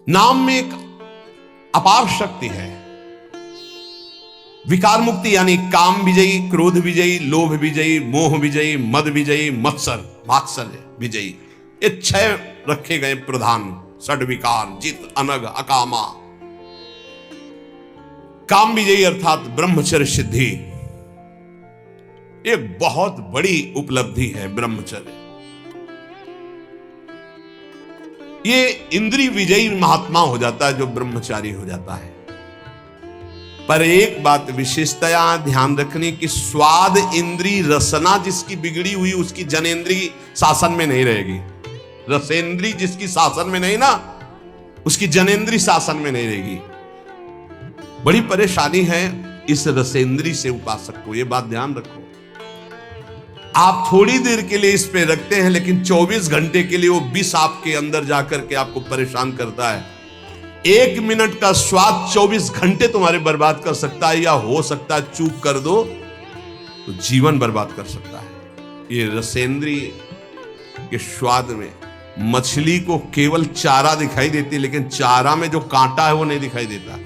नाम में एक अपार शक्ति है। विकार मुक्ति यानी काम विजयी, क्रोध विजयी, लोभ विजयी, मोह विजयी, मद विजयी, मात्सर्य विजयी, ये 6 रखे गए प्रधान षड विकार, जित, अनग, अकामा। काम विजयी अर्थात ब्रह्मचर्य सिद्धि, एक बहुत बड़ी उपलब्धि है ब्रह्मचर्य। ये इंद्रिय विजयी महात्मा हो जाता है जो ब्रह्मचारी हो जाता है। पर एक बात विशेषतया ध्यान रखने की, स्वाद इंद्री रसना जिसकी बिगड़ी हुई उसकी जनेन्द्रीय शासन में नहीं रहेगी। रसेंद्री जिसकी शासन में नहीं ना, उसकी जनेन्द्रीय शासन में नहीं रहेगी। बड़ी परेशानी है इस रसेंद्री से उपासक को, यह बात ध्यान रखो। आप थोड़ी देर के लिए इस पे रखते हैं, लेकिन 24 घंटे के लिए वो विष आपके अंदर जाकर के आपको परेशान करता है। 1 मिनट का स्वाद 24 घंटे तुम्हारे बर्बाद कर सकता है, या हो सकता है चूक कर दो तो जीवन बर्बाद कर सकता है। ये रसेंद्री के स्वाद में मछली को केवल चारा दिखाई देती है, लेकिन चारा में जो कांटा है वो नहीं दिखाई देता।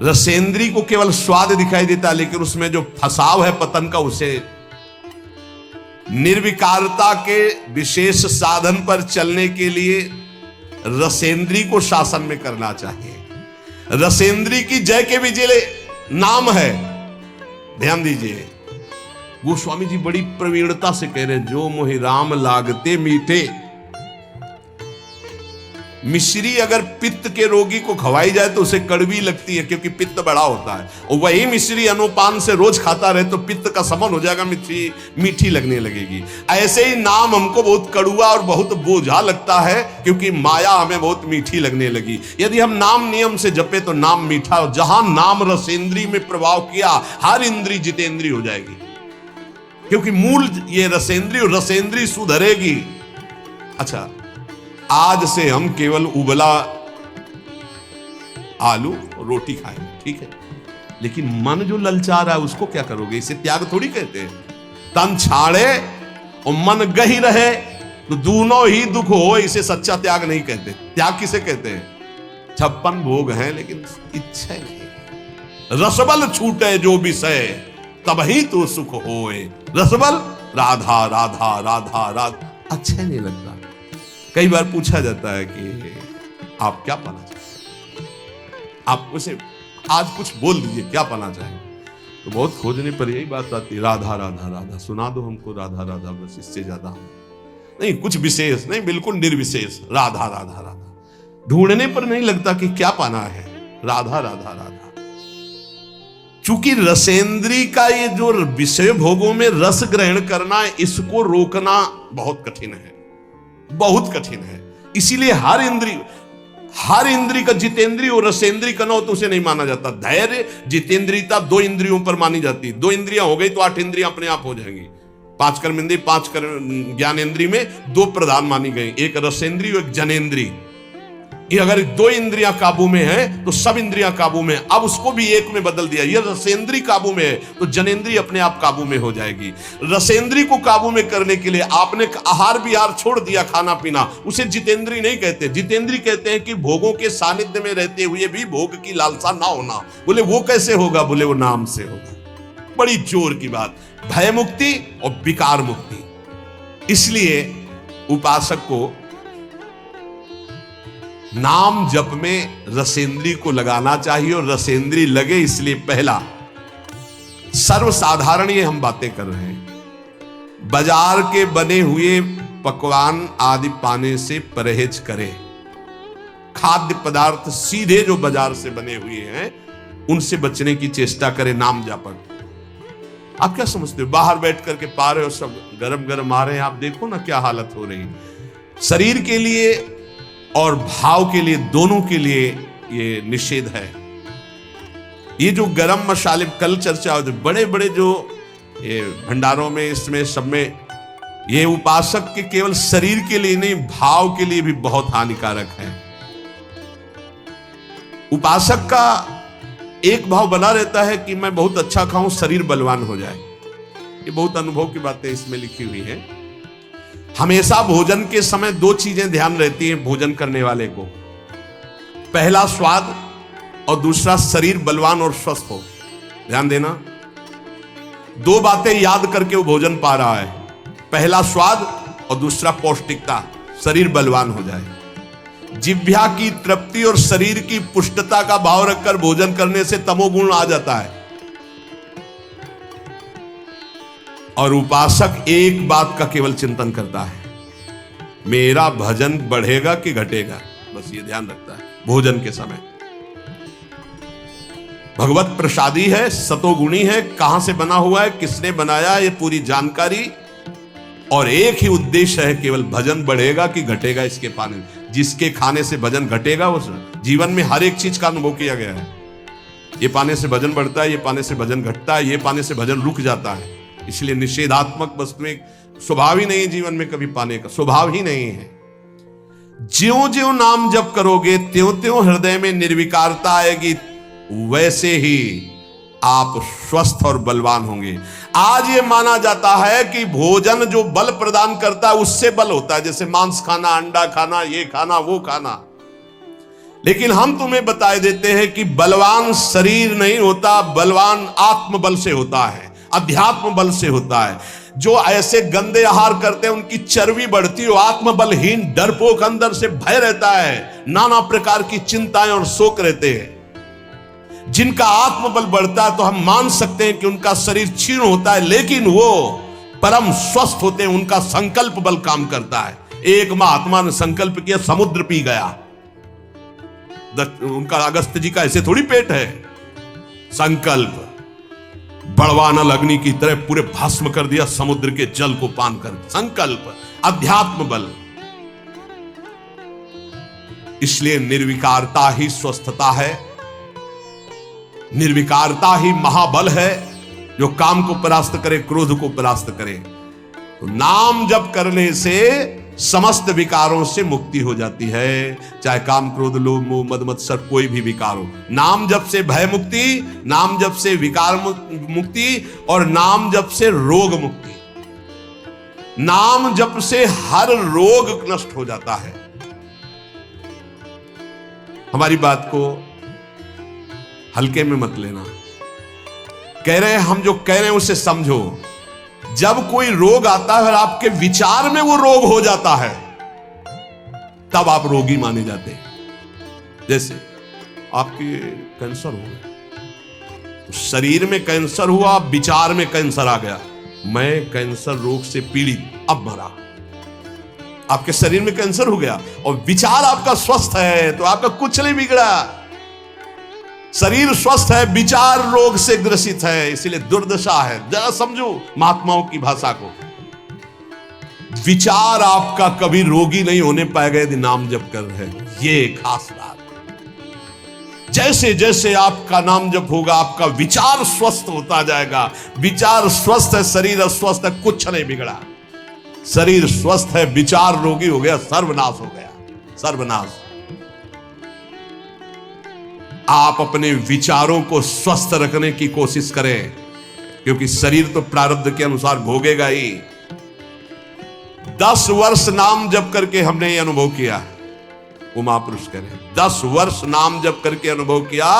रसेंद्री को केवल स्वाद दिखाई देता, लेकिन उसमें जो फसाव है पतन का, उसे निर्विकारता के विशेष साधन पर चलने के लिए रसेंद्री को शासन में करना चाहिए। रसेंद्री की जय के विजय नाम है। ध्यान दीजिए, गोस्वामी जी बड़ी प्रवीणता से कह रहे हैं, जो मोहि राम लागते मीठे। मिश्री अगर पित्त के रोगी को खवाई जाए तो उसे कड़वी लगती है, क्योंकि पित्त बड़ा होता है। और वही मिश्री अनुपान से रोज खाता रहे तो पित्त का समन हो जाएगा, मीठी लगने लगेगी। ऐसे ही नाम हमको बहुत कड़ुआ और बहुत बोझा लगता है, क्योंकि माया हमें बहुत मीठी लगने लगी। यदि हम नाम नियम से जपे तो नाम मीठा हो। जहां नाम रसेंद्री में प्रभाव किया, हर इंद्री जितेंद्री हो जाएगी, क्योंकि मूल ये रसेंद्री सुधरेगी। अच्छा, आज से हम केवल उबला आलू और रोटी खाएंगे, ठीक है, लेकिन मन जो ललचा रहा है उसको क्या करोगे? इसे त्याग थोड़ी कहते हैं। तन छाड़े और मन गही रहे तो दोनों ही दुख हो, इसे सच्चा त्याग नहीं कहते। त्याग किसे कहते हैं? 56 भोग हैं लेकिन इच्छा नहीं। रसबल छूटे जो विषय तब ही तो सुख होए। रसबल राधा राधा राधा राधा, अच्छा नहीं लगता। कई बार पूछा जाता है कि आप क्या पाना चाहते हैं, आप उसे आज कुछ बोल दीजिए क्या पाना चाहेंगे, तो बहुत खोजने पर यही बात आती है, राधा राधा राधा, सुना दो हमको राधा राधा, बस इससे ज्यादा नहीं, कुछ विशेष नहीं, बिल्कुल निर्विशेष, राधा राधा राधा। ढूंढने पर नहीं लगता कि क्या पाना है, राधा राधा राधा। चूंकि रसेंद्री का ये जो विषय भोगों में रस ग्रहण करना, इसको रोकना बहुत कठिन है, बहुत कठिन है। इसीलिए हर इंद्री का जितेंद्रिय और रसेंद्री का न हो तो उसे नहीं माना जाता। धैर्य जितेंद्रियता 2 इंद्रियों पर मानी जाती। 2 इंद्रियां हो गई तो 8 इंद्रियां अपने आप हो जाएंगी। 5 कर्मेंद्रिय, 5 ज्ञानेंद्रिय में 2 प्रधान मानी गई, एक रसेंद्रिय और एक जनेंद्रिय। ये अगर 2 इंद्रियां काबू में है तो सब इंद्रियां काबू में। अब उसको भी एक में बदल दिया, ये रसेंद्रिय काबू में है तो जनेंद्रिय अपने आप काबू में हो जाएगी। रसेंद्रिय को काबू में करने के लिए आपने आहार विहार छोड़ दिया, खाना पीना, उसे जितेंद्रिय नहीं कहते। जितेंद्रिय कहते हैं कि भोगों के सानिध्य में रहते हुए भी भोग की लालसा ना होना। बोले वो कैसे होगा? बोले वो नाम से होगा। बड़ी जोर की बात, भय मुक्ति और विकार मुक्ति। इसलिए उपासक को नाम जप में रसेंद्री को लगाना चाहिए, और रसेंद्री लगे इसलिए पहला सर्वसाधारण ये हम बातें कर रहे हैं, बाजार के बने हुए पकवान आदि पाने से परहेज करें। खाद्य पदार्थ सीधे जो बाजार से बने हुए हैं उनसे बचने की चेष्टा करें। नाम जापक आप क्या समझते हो? बाहर बैठ करके पा रहे हो, सब गरम गरम आ रहे हैं, आप देखो ना क्या हालत हो रही। शरीर के लिए और भाव के लिए, दोनों के लिए ये निषेध है। ये जो गरम मसाले कल चर्चा होती, बड़े बड़े जो ये भंडारों में, इसमें सब में, ये उपासक के केवल शरीर के लिए नहीं, भाव के लिए भी बहुत हानिकारक है। उपासक का एक भाव बना रहता है कि मैं बहुत अच्छा खाऊं, शरीर बलवान हो जाए। ये बहुत अनुभव की बातें इसमें लिखी हुई हैं। हमेशा भोजन के समय 2 चीजें ध्यान रहती हैं भोजन करने वाले को। पहला स्वाद और दूसरा शरीर बलवान और स्वस्थ हो। ध्यान देना, दो बातें याद करके वो भोजन पा रहा है, पहला स्वाद और दूसरा पौष्टिकता, शरीर बलवान हो जाए। जिह्वा की तृप्ति और शरीर की पुष्टता का भाव रखकर भोजन करने से तमोगुण आ जाता है। और उपासक एक बात का केवल चिंतन करता है, मेरा भजन बढ़ेगा कि घटेगा, बस ये ध्यान रखता है भोजन के समय। भगवत प्रसादी है, सतोगुणी है, कहां से बना हुआ है, किसने बनाया, ये पूरी जानकारी, और एक ही उद्देश्य है, केवल भजन बढ़ेगा कि घटेगा इसके पाने। जिसके खाने से भजन घटेगा, उस जीवन में हर एक चीज का अनुभव किया गया है। ये पाने से भजन बढ़ता है, ये पाने से भजन घटता है, ये पाने से भजन रुक जाता है। इसलिए निषेधात्मक वस्तु में स्वभाव ही नहीं है, जीवन में कभी पाने का स्वभाव ही नहीं है। ज्यों ज्यों नाम जप करोगे त्यों त्यों हृदय में निर्विकारता आएगी, वैसे ही आप स्वस्थ और बलवान होंगे। आज ये माना जाता है कि भोजन जो बल प्रदान करता है उससे बल होता है, जैसे मांस खाना, अंडा खाना, ये खाना, वो खाना। लेकिन हम तुम्हें बता देते हैं कि बलवान शरीर नहीं होता, बलवान आत्मबल से होता है, अध्यात्म बल से होता है। जो ऐसे गंदे आहार करते हैं उनकी चर्बी बढ़ती है, आत्मबलहीन डरपोक अंदर से भय रहता है, नाना प्रकार की चिंताएं और शोक रहते हैं। जिनका आत्मबल बढ़ता है तो हम मान सकते हैं कि उनका शरीर क्षीण होता है, लेकिन वो परम स्वस्थ होते हैं, उनका संकल्प बल काम करता है। एक महात्मा ने संकल्प किया, समुद्र पी गया। उनका अगस्त जी का ऐसे थोड़ी पेट है। संकल्प बड़वानल अग्नि की तरह पूरे भस्म कर दिया समुद्र के जल को पान कर। संकल्प, अध्यात्म बल। इसलिए निर्विकारता ही स्वस्थता है, निर्विकारता ही महाबल है, जो काम को परास्त करे, क्रोध को परास्त करे। तो नाम जप करने से समस्त विकारों से मुक्ति हो जाती है, चाहे काम, क्रोध, लोभ, मोह, मद, मत्सर, कोई भी विकार हो। नाम जप से भय मुक्ति, नाम जप से विकार मुक्ति, और नाम जप से रोग मुक्ति। नाम जप से हर रोग नष्ट हो जाता है। हमारी बात को हल्के में मत लेना। कह रहे हैं, हम जो कह रहे हैं उसे समझो। जब कोई रोग आता है और आपके विचार में वो रोग हो जाता है, तब आप रोगी माने जाते हैं। जैसे आपके कैंसर हो गया, तो शरीर में कैंसर हुआ, विचार में कैंसर आ गया, मैं कैंसर रोग से पीड़ित, अब मरा। आपके शरीर में कैंसर हो गया और विचार आपका स्वस्थ है, तो आपका कुछ नहीं बिगड़ा। शरीर स्वस्थ है, विचार रोग से ग्रसित है, इसलिए दुर्दशा है। जरा समझो महात्माओं की भाषा को। विचार आपका कभी रोगी नहीं होने पाएगा यदि नाम जप कर रहे हैं, ये खास बात। जैसे जैसे आपका नाम जप होगा, आपका विचार स्वस्थ होता जाएगा। विचार स्वस्थ है, शरीर अस्वस्थ है, कुछ नहीं बिगड़ा। शरीर स्वस्थ है, विचार रोगी हो गया, सर्वनाश हो गया, सर्वनाश। आप अपने विचारों को स्वस्थ रखने की कोशिश करें, क्योंकि शरीर तो प्रारब्ध के अनुसार भोगेगा ही। 10 वर्ष नाम जप करके हमने ये अनुभव किया, वो महापुरुष कह रहे हैं, 10 वर्ष नाम जप करके अनुभव किया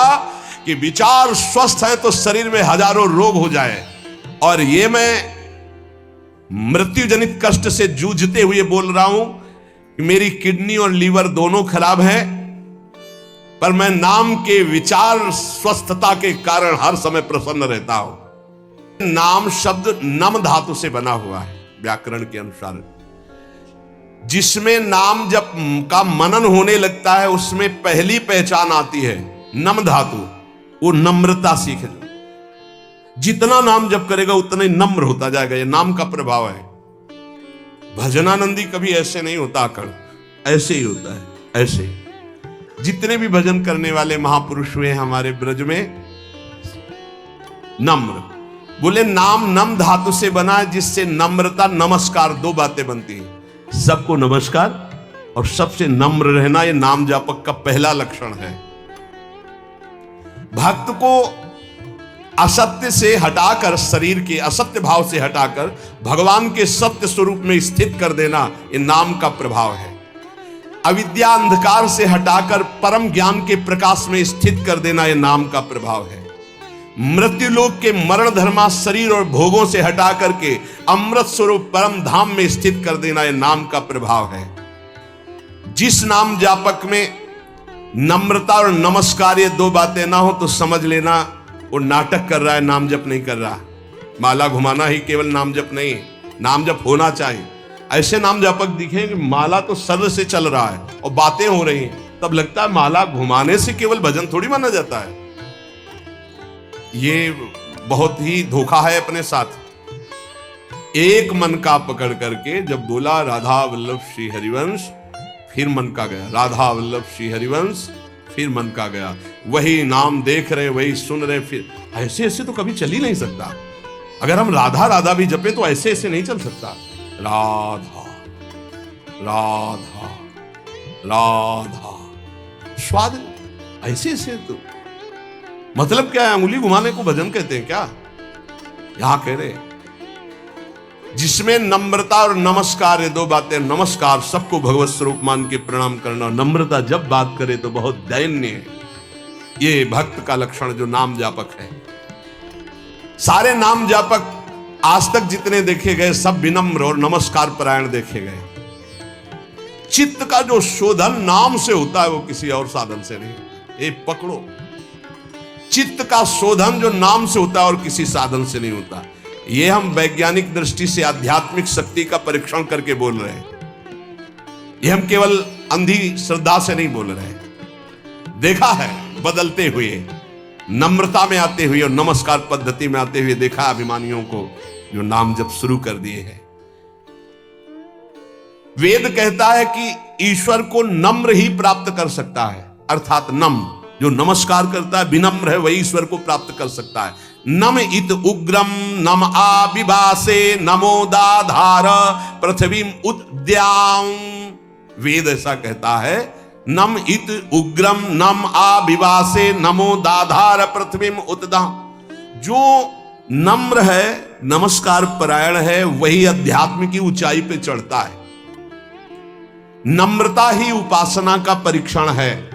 कि विचार स्वस्थ है तो शरीर में हजारों रोग हो जाए। और ये मैं मृत्यु जनित कष्ट से जूझते हुए बोल रहा हूं कि मेरी किडनी और लीवर दोनों खराब हैं, पर मैं नाम के विचार स्वस्थता के कारण हर समय प्रसन्न रहता हूं। नाम शब्द नम धातु से बना हुआ है व्याकरण के अनुसार। जिसमें नाम जप का मनन होने लगता है, उसमें पहली पहचान आती है नम धातु, वो नम्रता सीखे। जितना नाम जप करेगा उतना ही नम्र होता जाएगा, ये नाम का प्रभाव है। भजनानंदी कभी ऐसे नहीं होता आकड़, ऐसे ही होता है, ऐसे। जितने भी भजन करने वाले महापुरुष हुए हमारे ब्रज में, नम्र बोले। नाम नम धातु से बना है, जिससे नम्रता, नमस्कार, दो बातें बनती हैं। सबको नमस्कार और सबसे नम्र रहना, यह नाम जापक का पहला लक्षण है। भक्त को असत्य से हटाकर, शरीर के असत्य भाव से हटाकर भगवान के सत्य स्वरूप में स्थित कर देना, यह नाम का प्रभाव है। अविद्या अंधकार से हटाकर परम ज्ञान के प्रकाश में स्थित कर देना यह नाम का प्रभाव है। मृत्युलोक के मरण धर्मा शरीर और भोगों से हटा करके अमृत स्वरूप परम धाम में स्थित कर देना यह नाम का प्रभाव है। जिस नाम जापक में नम्रता और नमस्कार ये दो बातें ना हो तो समझ लेना वो नाटक कर रहा है, नाम जप नहीं कर रहा। माला घुमाना ही केवल नाम जप नहीं, नाम जप होना चाहिए। ऐसे नाम जापक दिखेंगे माला तो सर से चल रहा है और बातें हो रही हैं, तब लगता है माला घुमाने से केवल भजन थोड़ी माना जाता है। ये बहुत ही धोखा है अपने साथ। एक मन का पकड़ करके जब बोला राधा वल्लभ श्री हरिवंश, फिर मन का गया, राधा वल्लभ श्री हरिवंश, फिर मन का गया। वही नाम देख रहे, वही सुन रहे, फिर ऐसे ऐसे तो कभी चल ही नहीं सकता। अगर हम राधा राधा भी जपे तो ऐसे ऐसे नहीं चल सकता। राधा राधा राधा, स्वाद ऐसे ऐसे तो मतलब क्या है? अंगुली घुमाने को भजन कहते हैं क्या? यहां कह रहे जिसमें नम्रता और नमस्कार ये दो बातें। नमस्कार सबको भगवत स्वरूप मान के प्रणाम करना, नम्रता जब बात करे तो बहुत दैन्य है। ये भक्त का लक्षण जो नाम जापक है। सारे नाम जापक आज तक जितने देखे गए सब विनम्र और नमस्कार परायण देखे गए। चित्त का जो शोधन नाम से होता है वो किसी और साधन से नहीं होता। ये पकड़ो, चित्त का शोधन जो नाम से होता है और किसी साधन से नहीं होता। ये हम वैज्ञानिक दृष्टि से आध्यात्मिक शक्ति का परीक्षण करके बोल रहे हैं। ये हम केवल अंधी श्रद्धा से नहीं बोल रहे हैं। देखा है बदलते हुए, नम्रता में आते हुए और नमस्कार पद्धति में आते हुए देखा अभिमानियों को जो नाम जब शुरू कर दिए हैं। वेद कहता है कि ईश्वर को नम्र ही प्राप्त कर सकता है, अर्थात नम्र जो नमस्कार करता है, विनम्र है, वही ईश्वर को प्राप्त कर सकता है। नम इत उग्रम नम आविभासे नमोदाधार पृथ्वी उद्याम, वेद ऐसा कहता है। नम इत उग्रम नम आविभासे नमोदाधार पृथ्वी उद्याम, जो नम्र है, नमस्कार परायण है, वही अध्यात्म की ऊंचाई पे चढ़ता है। नम्रता ही उपासना का परीक्षण है।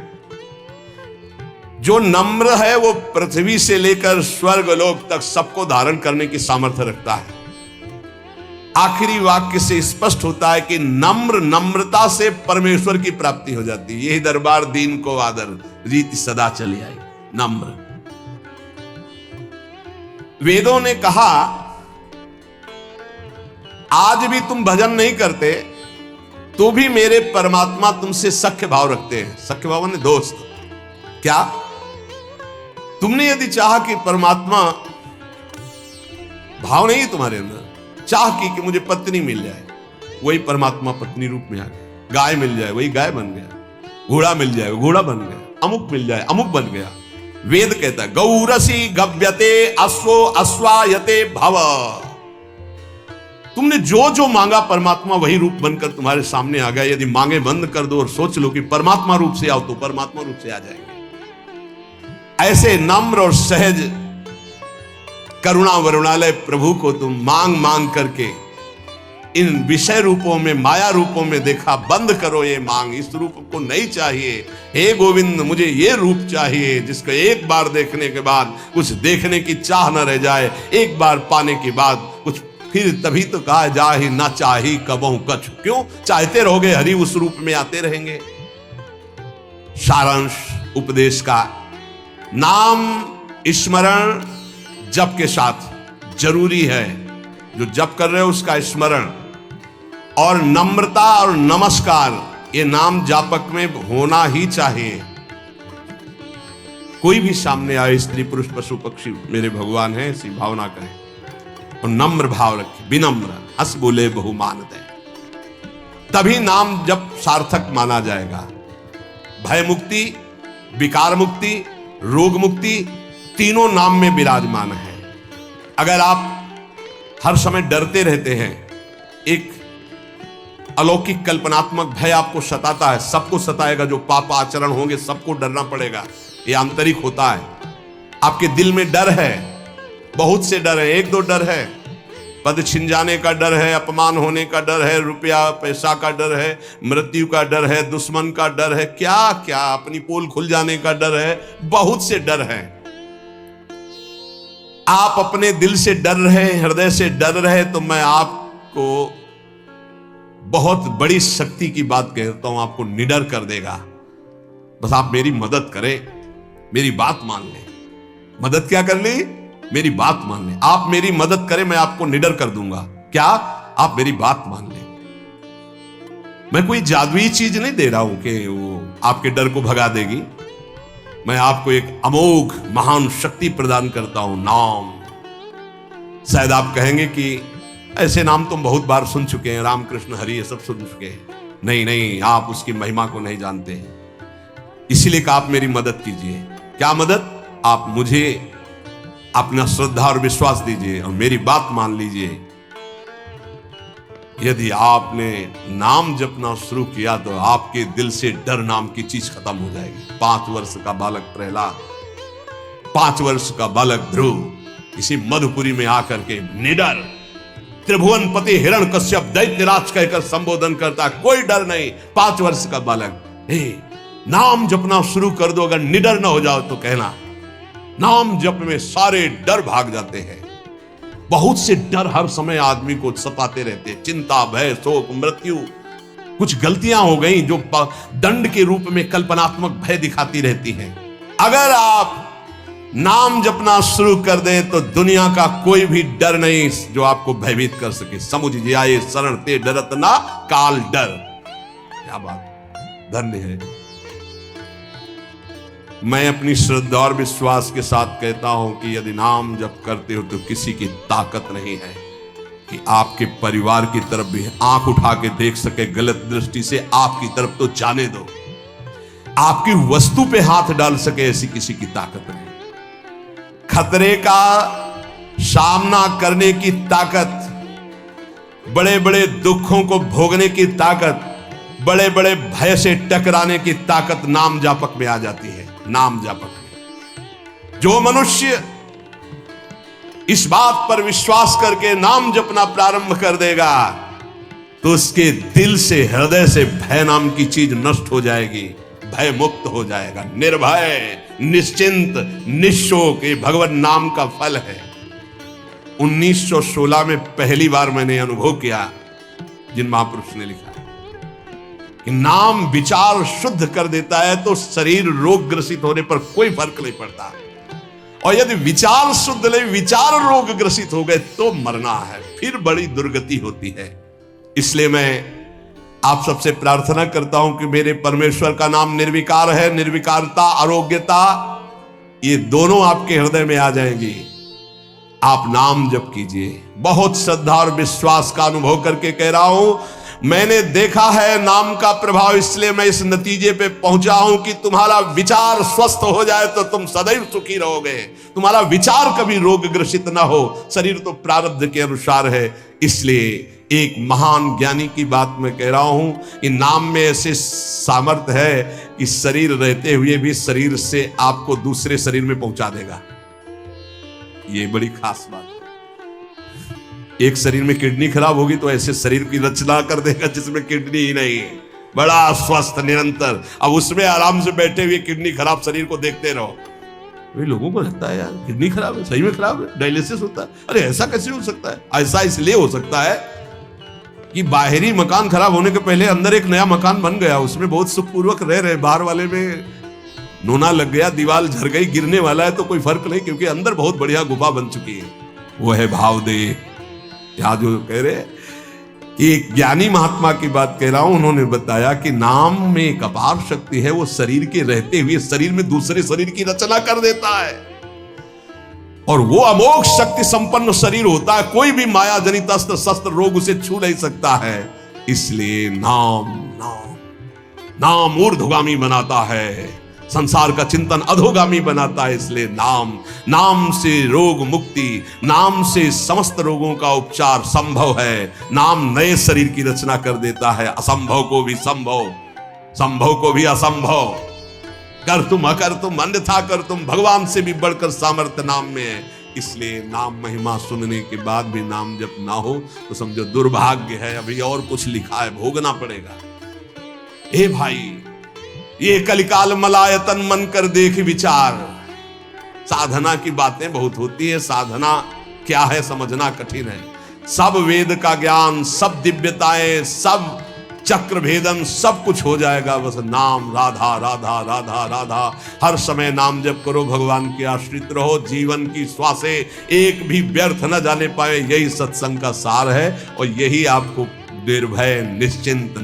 जो नम्र है वो पृथ्वी से लेकर स्वर्ग लोक तक सबको धारण करने की सामर्थ्य रखता है। आखिरी वाक्य से स्पष्ट होता है कि नम्र, नम्रता से परमेश्वर की प्राप्ति हो जाती है। यही दरबार दीन को आदर, रीति सदा चली आई। नम्र, वेदों ने कहा आज भी तुम भजन नहीं करते तो भी मेरे परमात्मा तुमसे सख्य भाव रखते हैं। सख्य भाव ने दोस्त। क्या तुमने यदि चाहा कि परमात्मा भाव नहीं तुम्हारे अंदर, चाह की कि मुझे पत्नी मिल जाए, वही परमात्मा पत्नी रूप में आ गया। गाय मिल जाए, वही गाय बन गया। घोड़ा मिल जाए, घोड़ा बन गया। अमुक मिल जाए, अमुक बन गया। वेद कहता है गौरसी गव्यते अश्वो अश्वायते भव। तुमने जो जो मांगा परमात्मा वही रूप बनकर तुम्हारे सामने आ गया। यदि मांगे बंद कर दो और सोच लो कि परमात्मा रूप से आओ तो परमात्मा रूप से आ जाएंगे। ऐसे नम्र और सहज करुणा वरुणालय प्रभु को तुम मांग मांग करके इन विषय रूपों में, माया रूपों में देखा। बंद करो ये मांग, इस रूप को नहीं चाहिए। हे गोविंद, मुझे ये रूप चाहिए जिसको एक बार देखने के बाद कुछ देखने की चाह न रह जाए, एक बार पाने के बाद कुछ फिर तभी तो कहा जा ही ना चाही कबहू कछु। क्यों चाहते रहोगे, हरि उस रूप में आते रहेंगे। सारांश उपदेश का, नाम स्मरण जप के साथ जरूरी है। जो जप कर रहे हो उसका स्मरण और नम्रता और नमस्कार ये नाम जापक में होना ही चाहिए। कोई भी सामने आए, स्त्री पुरुष पशु पक्षी मेरे भगवान है, ऐसी भावना करें और नम्र भाव रखें। विनम्र, हंस बोले बहुमान दे, तभी नाम जब सार्थक माना जाएगा। भय मुक्ति, विकार मुक्ति, रोग मुक्ति तीनों नाम में विराजमान है। अगर आप हर समय डरते रहते हैं, एक अलौकिक कल्पनात्मक भय आपको सताता है, सबको सताएगा। जो पाप आचरण होंगे सबको डरना पड़ेगा, ये आंतरिक होता है। आपके दिल में डर है, बहुत से डर है, एक दो डर है। पद छिन जाने का डर है, अपमान होने का डर है, रुपया पैसा का डर है, मृत्यु का डर है, दुश्मन का डर है, क्या क्या, अपनी पोल खुल जाने का डर है, बहुत से डर हैं। आप अपने दिल से डर रहे, हृदय से डर रहे, तो मैं आपको बहुत बड़ी शक्ति की बात कहता हूं, आपको निडर कर देगा। बस आप मेरी मदद करें, मेरी बात मान लें। मदद क्या कर ली? मेरी बात मान लें। आप मेरी मदद करें, मैं आपको निडर कर दूंगा। क्या? आप मेरी बात मान लें। मैं कोई जादुई चीज नहीं दे रहा हूं कि वो आपके डर को भगा देगी। मैं आपको एक अमोघ महान शक्ति प्रदान करता हूं, नाम। शायद आप कहेंगे कि ऐसे नाम तुम बहुत बार सुन चुके हैं, राम कृष्ण हरि ये सब सुन चुके हैं। नहीं नहीं, आप उसकी महिमा को नहीं जानते हैं। इसीलिए कि आप मेरी मदद कीजिए। क्या मदद? आप मुझे अपना श्रद्धा और विश्वास दीजिए और मेरी बात मान लीजिए। यदि आपने नाम जपना शुरू किया तो आपके दिल से डर नाम की चीज खत्म हो जाएगी। 5 वर्ष का बालक प्रहलाद, 5 वर्ष का बालक ध्रुव इसी मधुपुरी में आकर के निडर त्रिभुवन पति हिरण कश्यप दैत्यराज कहकर संबोधन करता, कोई डर नहीं। 5 वर्ष का बालक, नाम जपना शुरू कर दो, अगर निडर ना हो जाओ तो कहना। नाम जप में सारे डर भाग जाते हैं। बहुत से डर हर समय आदमी को सताते रहते हैं, चिंता, भय, शोक, मृत्यु। कुछ गलतियां हो गई जो दंड के रूप में कल्पनात्मक भय दिखाती रहती हैं। अगर आप नाम जपना शुरू कर दें तो दुनिया का कोई भी डर नहीं जो आपको भयभीत कर सके। समुझ आए शरण ते डरत ना काल डर। क्या बात, धन्य है। मैं अपनी श्रद्धा और विश्वास के साथ कहता हूं कि यदि नाम जप करते हो तो किसी की ताकत नहीं है कि आपके परिवार की तरफ भी आंख उठा के देख सके गलत दृष्टि से। आपकी तरफ तो जाने दो, आपकी वस्तु पे हाथ डाल सके, ऐसी किसी की ताकत नहीं। खतरे का सामना करने की ताकत, बड़े बड़े दुखों को भोगने की ताकत, बड़े बड़े भय से टकराने की ताकत नाम जापक में आ जाती है। नाम जापक में जो मनुष्य इस बात पर विश्वास करके नाम जपना प्रारंभ कर देगा तो उसके दिल से, हृदय से भय नाम की चीज नष्ट हो जाएगी। भय मुक्त हो जाएगा, निर्भय, निश्चिंत, निशोक। ये भगवान नाम का फल है। 1916 में पहली बार मैंने अनुभव किया, जिन महापुरुष ने लिखा कि नाम विचार शुद्ध कर देता है तो शरीर रोग ग्रसित होने पर कोई फर्क नहीं पड़ता। और यदि विचार शुद्ध नहीं, विचार रोग ग्रसित हो गए तो मरना है, फिर बड़ी दुर्गति होती है। इसलिए मैं आप सबसे प्रार्थना करता हूं कि मेरे परमेश्वर का नाम निर्विकार है। निर्विकारता, आरोग्यता, ये दोनों आपके हृदय में आ जाएंगी। आप नाम जप कीजिए। बहुत श्रद्धा और विश्वास का अनुभव करके कह रहा हूं, मैंने देखा है नाम का प्रभाव, इसलिए मैं इस नतीजे पे पहुंचा हूं कि तुम्हारा विचार स्वस्थ हो जाए तो तुम सदैव सुखी रहोगे। तुम्हारा विचार कभी रोग ग्रसित ना हो। शरीर तो प्रारब्ध के अनुसार है। इसलिए एक महान ज्ञानी की बात मैं कह रहा हूं कि नाम में ऐसे सामर्थ्य है कि शरीर रहते हुए भी शरीर से आपको दूसरे शरीर में पहुंचा देगा। ये बड़ी खास बात है। एक शरीर में किडनी खराब होगी तो ऐसे शरीर की रचना कर देगा जिसमें किडनी ही नहीं, बड़ा स्वस्थ निरंतर। अब उसमें आराम से बैठे हुए किडनी खराब शरीर को देखते रहो। वे लोगों को लगता है यार किडनी खराब है, सही में खराब है, डायलिसिस होता है। अरे ऐसा कैसे हो सकता है? ऐसा इसलिए हो सकता है कि बाहरी मकान खराब होने के पहले अंदर एक नया मकान बन गया, उसमें बहुत सुखपूर्वक रह रहे। बाहर वाले में नोना लग गया, दीवार झड़ गई, गिरने वाला है तो कोई फर्क नहीं, क्योंकि अंदर बहुत बढ़िया गुफा बन चुकी है। वो है भाव दे। यहां जो कह रहे एक ज्ञानी महात्मा की बात कह रहा हूं, उन्होंने बताया कि नाम में एक अपार शक्ति है। वो शरीर के रहते हुए शरीर में दूसरे शरीर की रचना कर देता है और वो अमोघ शक्ति संपन्न शरीर होता है। कोई भी माया जनित अस्त्र शस्त्र रोग उसे छू नहीं सकता है। इसलिए नाम नाम नाम ऊर्ध्वगामी बनाता है, संसार का चिंतन अधोगामी बनाता है। इसलिए नाम, नाम से रोग मुक्ति, नाम से समस्त रोगों का उपचार संभव है। नाम नए शरीर की रचना कर देता है, असंभव को भी संभव, संभव को भी असंभव। कर तुम अकर तुम अन्यथा कर तुम, भगवान से भी बढ़कर सामर्थ्य नाम में है। इसलिए नाम महिमा सुनने के बाद भी नाम जप ना हो तो समझो दुर्भाग्य है, अभी और कुछ लिखा है, भोगना पड़ेगा। ए भाई, ये कलिकाल मलायतन मन कर देख विचार। साधना की बातें बहुत होती है, साधना क्या है समझना कठिन है। सब वेद का ज्ञान, सब दिव्यताएं, सब चक्र भेदन, सब कुछ हो जाएगा, बस नाम राधा राधा राधा राधा। हर समय नाम जप करो, भगवान के आश्रित रहो, जीवन की श्वासें एक भी व्यर्थ न जाने पाए, यही सत्संग का सार है और यही आपको निर्भय निश्चिंत